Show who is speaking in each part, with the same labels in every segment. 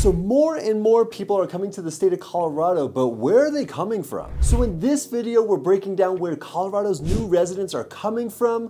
Speaker 1: So more and more people are coming to the state of Colorado, but where are they coming from? So in this video, we're breaking down where Colorado's new residents are coming from,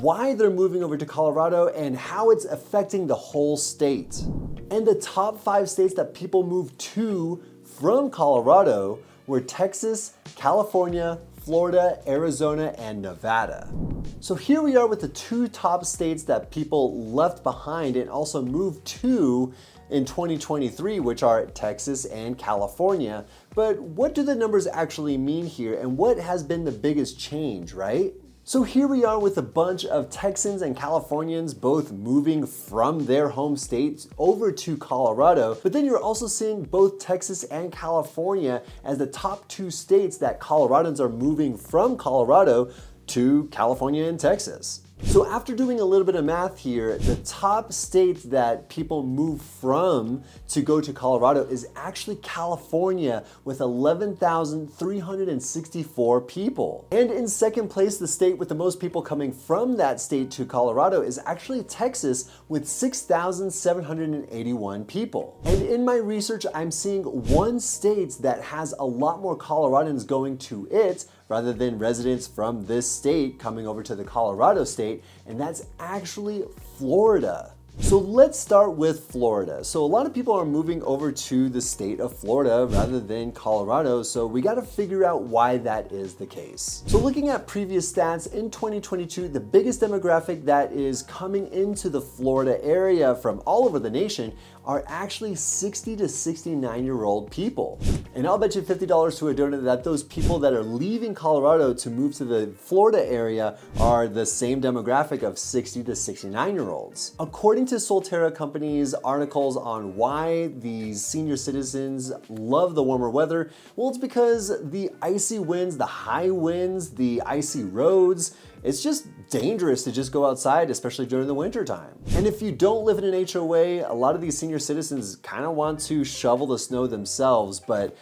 Speaker 1: why they're moving over to Colorado, and how it's affecting the whole state. And the top 5 states that people move to from Colorado were Texas, California, Florida, Arizona, and Nevada. So here we are with the 2 top states that people left behind and also moved to in 2023, which are Texas and California. But what do the numbers actually mean here, and what has been the biggest change, right? So here we are with a bunch of Texans and Californians both moving from their home states over to Colorado, but then you're also seeing both Texas and California as the top 2 states that Coloradans are moving from Colorado to California and Texas. So after doing a little bit of math here, the top state that people move from to go to Colorado is actually California with 11,364 people. And in second place, the state with the most people coming from that state to Colorado is actually Texas with 6,781 people. And in my research, I'm seeing one state that has a lot more Coloradans going to it rather than residents from this state coming over to the Colorado state, and that's actually Florida. So let's start with Florida. So a lot of people are moving over to the state of Florida rather than Colorado, so we got to figure out why that is the case. So looking at previous stats, in 2022, the biggest demographic that is coming into the Florida area from all over the nation are actually 60 to 69-year-old people. And I'll bet you $50 to a donut that those people that are leaving Colorado to move to the Florida area are the same demographic of 60 to 69-year-olds. According to Solterra Company's articles on why these senior citizens love the warmer weather, well, it's because the icy winds, the high winds, the icy roads, it's just dangerous to just go outside, especially during the winter time. And if you don't live in an HOA, a lot of these senior citizens kind of want to shovel the snow themselves, but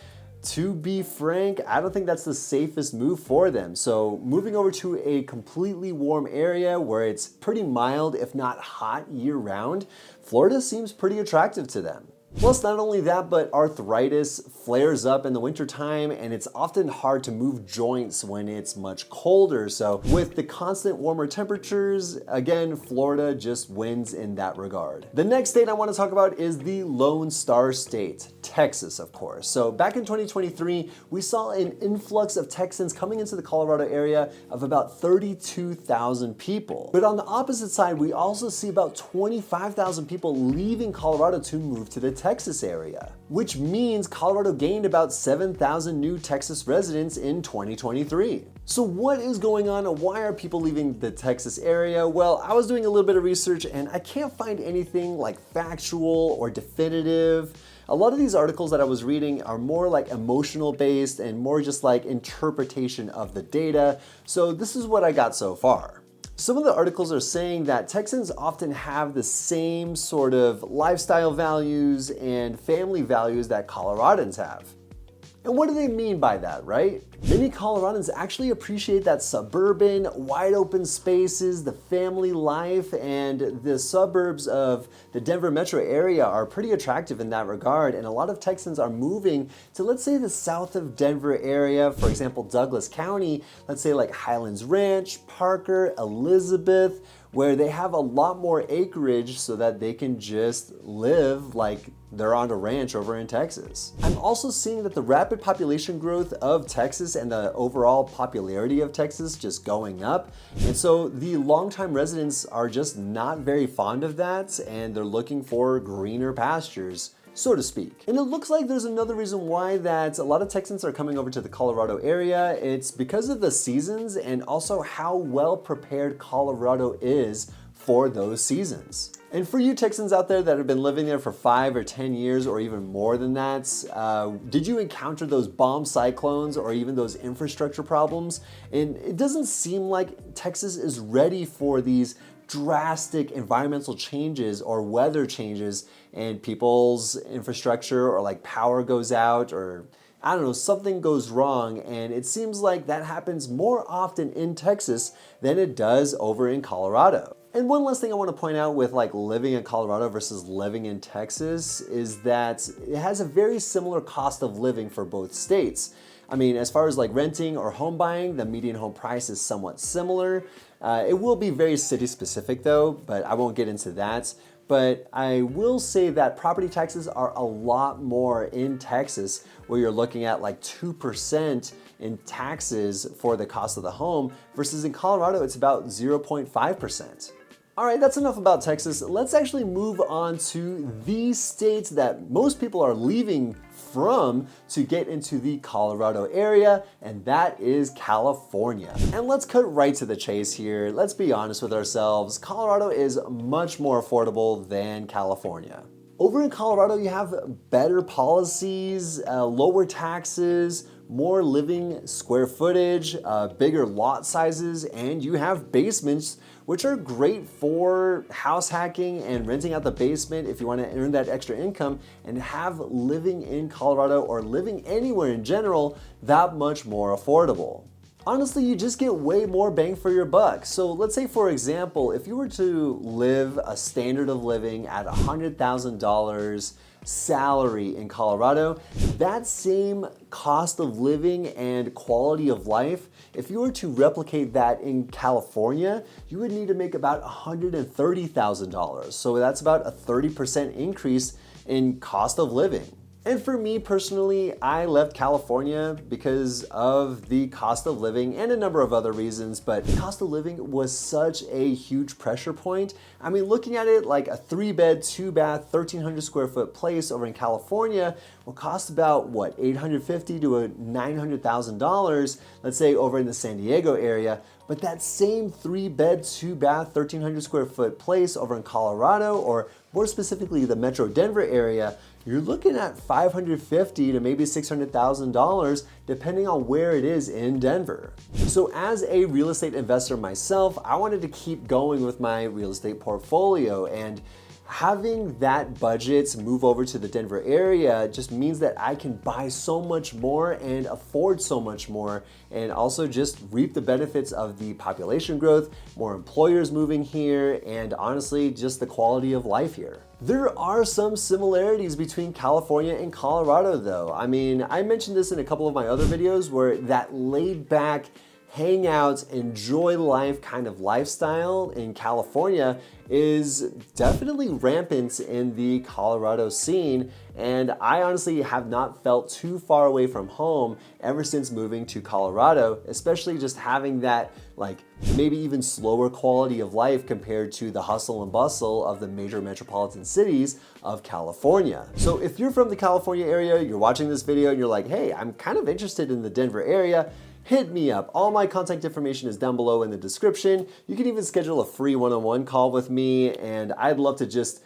Speaker 1: to be frank, I don't think that's the safest move for them. So moving over to a completely warm area where it's pretty mild, if not hot year round, Florida seems pretty attractive to them. Plus, not only that, but arthritis flares up in the wintertime, and it's often hard to move joints when it's much colder. So with the constant warmer temperatures, again, Florida just wins in that regard. The next state I want to talk about is the Lone Star State, Texas, of course. So back in 2023, we saw an influx of Texans coming into the Colorado area of about 32,000 people. But on the opposite side, we also see about 25,000 people leaving Colorado to move to the Texas area, which means Colorado gained about 7,000 new Texas residents in 2023. So what is going on and why are people leaving the Texas area? Well, I was doing a little bit of research and I can't find anything like factual or definitive. A lot of these articles that I was reading are more like emotional based and more just like interpretation of the data. So this is what I got so far. Some of the articles are saying that Texans often have the same sort of lifestyle values and family values that Coloradans have. And what do they mean by that, right? Many Coloradans actually appreciate that suburban, wide open spaces, the family life, and the suburbs of the Denver metro area are pretty attractive in that regard. And a lot of Texans are moving to, let's say, the south of Denver area, for example, Douglas County, let's say like Highlands Ranch, Parker, Elizabeth, where they have a lot more acreage so that they can just live like they're on a ranch over in Texas. I'm also seeing that the rapid population growth of Texas and the overall popularity of Texas just going up. And so the longtime residents are just not very fond of that, and they're looking for greener pastures, so to speak. And it looks like there's another reason why that a lot of Texans are coming over to the Colorado area. It's because of the seasons and also how well prepared Colorado is for those seasons. And for you Texans out there that have been living there for 5 or 10 years or even more than that, did you encounter those bomb cyclones or even those infrastructure problems? And it doesn't seem like Texas is ready for these drastic environmental changes or weather changes and people's infrastructure or like power goes out or I don't know, something goes wrong, and it seems like that happens more often in Texas than it does over in Colorado. And one last thing I want to point out with like living in Colorado versus living in Texas is that it has a very similar cost of living for both states. I mean, as far as like renting or home buying, the median home price is somewhat similar. It will be very city specific though, but I won't get into that. But I will say that property taxes are a lot more in Texas, where you're looking at like 2% in taxes for the cost of the home, versus in Colorado, it's about 0.5%. All right, that's enough about Texas. Let's actually move on to the states that most people are leaving from to get into the Colorado area, and that is California. And let's cut right to the chase here. Let's be honest with ourselves. Colorado is much more affordable than California. Over in Colorado, you have better policies, lower taxes, more living square footage, bigger lot sizes, and you have basements, which are great for house hacking and renting out the basement if you want to earn that extra income and have living in Colorado or living anywhere in general that much more affordable. Honestly, you just get way more bang for your buck. So let's say, for example, if you were to live a standard of living at $100,000 salary in Colorado, that same cost of living and quality of life, if you were to replicate that in California, you would need to make about $130,000. So that's about a 30% increase in cost of living. And for me personally, I left California because of the cost of living and a number of other reasons, but cost of living was such a huge pressure point. I mean, looking at it, like a 3-bed, 2-bath, 1,300 square foot place over in California will cost about what, $850,000 to $900,000, let's say over in the San Diego area. But that same 3-bed, 2-bath, 1,300 square foot place over in Colorado, or more specifically the Metro Denver area, you're looking at $550,000 to maybe $600,000 depending on where it is in Denver. So as a real estate investor myself, I wanted to keep going with my real estate portfolio, and having that budget move over to the Denver area just means that I can buy so much more and afford so much more, and also just reap the benefits of the population growth, more employers moving here, and honestly, just the quality of life here. There are some similarities between California and Colorado though. I mean, I mentioned this in a couple of my other videos where that laid back, hang out, enjoy life kind of lifestyle in California is definitely rampant in the Colorado scene, and I honestly have not felt too far away from home ever since moving to Colorado, especially just having that like maybe even slower quality of life compared to the hustle and bustle of the major metropolitan cities of California. So if you're from the California area, you're watching this video and you're like, hey, I'm kind of interested in the Denver area, hit me up. All my contact information is down below in the description. You can even schedule a free one-on-one call with me, and I'd love to just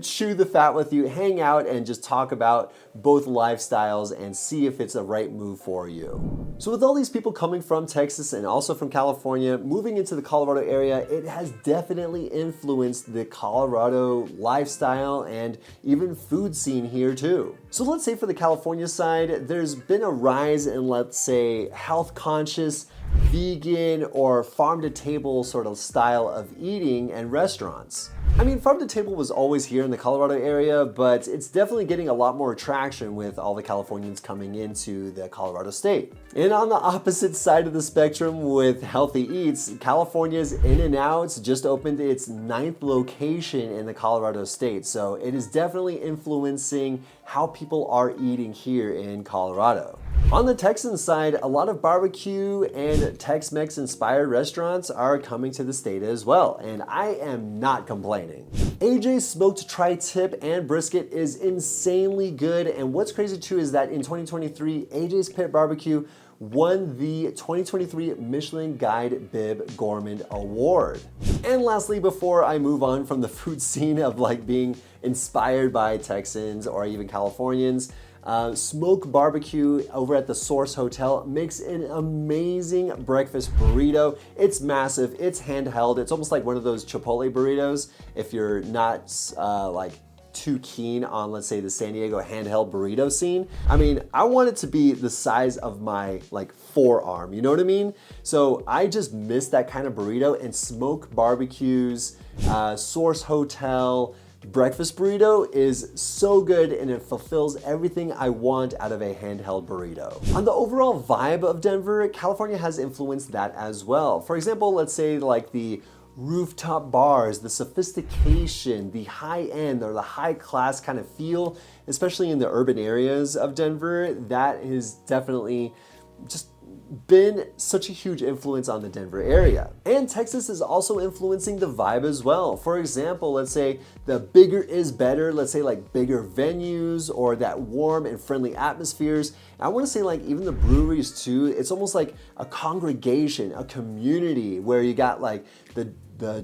Speaker 1: chew the fat with you, hang out, and just talk about both lifestyles and see if it's a right move for you. So with all these people coming from Texas and also from California, moving into the Colorado area, it has definitely influenced the Colorado lifestyle and even food scene here too. So let's say for the California side, there's been a rise in, let's say, health conscious, vegan, or farm to table sort of style of eating and restaurants. I mean, farm to table was always here in the Colorado area, but it's definitely getting a lot more traction with all the Californians coming into the Colorado state. And on the opposite side of the spectrum with healthy eats, California's In-N-Out just opened its 9th location in the Colorado state. So it is definitely influencing how people are eating here in Colorado. On the Texan side, a lot of barbecue and Tex-Mex inspired restaurants are coming to the state as well, and I am not complaining. AJ's smoked tri-tip and brisket is insanely good, and what's crazy too is that in 2023, AJ's Pit Barbecue won the 2023 Michelin Guide Bib Gourmand Award. And lastly, before I move on from the food scene of like being inspired by Texans or even Californians, Smoke Barbecue over at the Source Hotel makes an amazing breakfast burrito. It's massive, it's handheld, it's almost like one of those Chipotle burritos if you're not like too keen on, let's say, the San Diego handheld burrito scene. I mean, I want it to be the size of my like forearm, you know what I mean? So I just miss that kind of burrito, and smoke barbecues, Source Hotel, breakfast burrito is so good, and it fulfills everything I want out of a handheld burrito. On the overall vibe of Denver, California has influenced that as well. For example, let's say like the rooftop bars, the sophistication, the high end or the high class kind of feel, especially in the urban areas of Denver, that is definitely just been such a huge influence on the Denver area. And Texas is also influencing the vibe as well. For example, let's say the bigger is better, let's say like bigger venues or that warm and friendly atmospheres. And I want to say like even the breweries too, it's almost like a congregation, a community where you got like the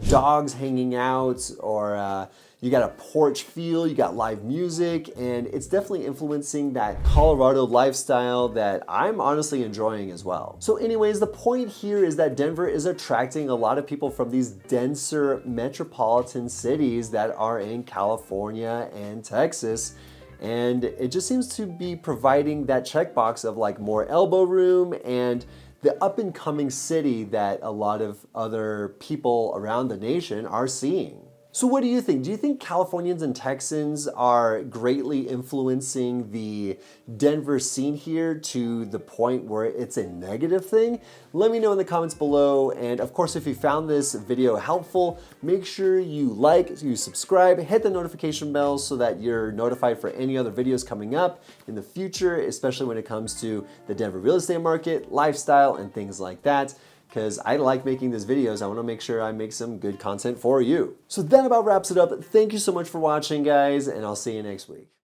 Speaker 1: dogs hanging out, or you got a porch feel, you got live music, and it's definitely influencing that Colorado lifestyle that I'm honestly enjoying as well. So anyways, the point here is that Denver is attracting a lot of people from these denser metropolitan cities that are in California and Texas. And it just seems to be providing that checkbox of like more elbow room and the up and coming city that a lot of other people around the nation are seeing. So what do you think? Do you think Californians and Texans are greatly influencing the Denver scene here to the point where it's a negative thing? Let me know in the comments below. And of course, if you found this video helpful, make sure you like, you subscribe, hit the notification bell so that you're notified for any other videos coming up in the future, especially when it comes to the Denver real estate market, lifestyle, and things like that. Because I like making these videos. I want to make sure I make some good content for you. So that about wraps it up. Thank you so much for watching, guys, and I'll see you next week.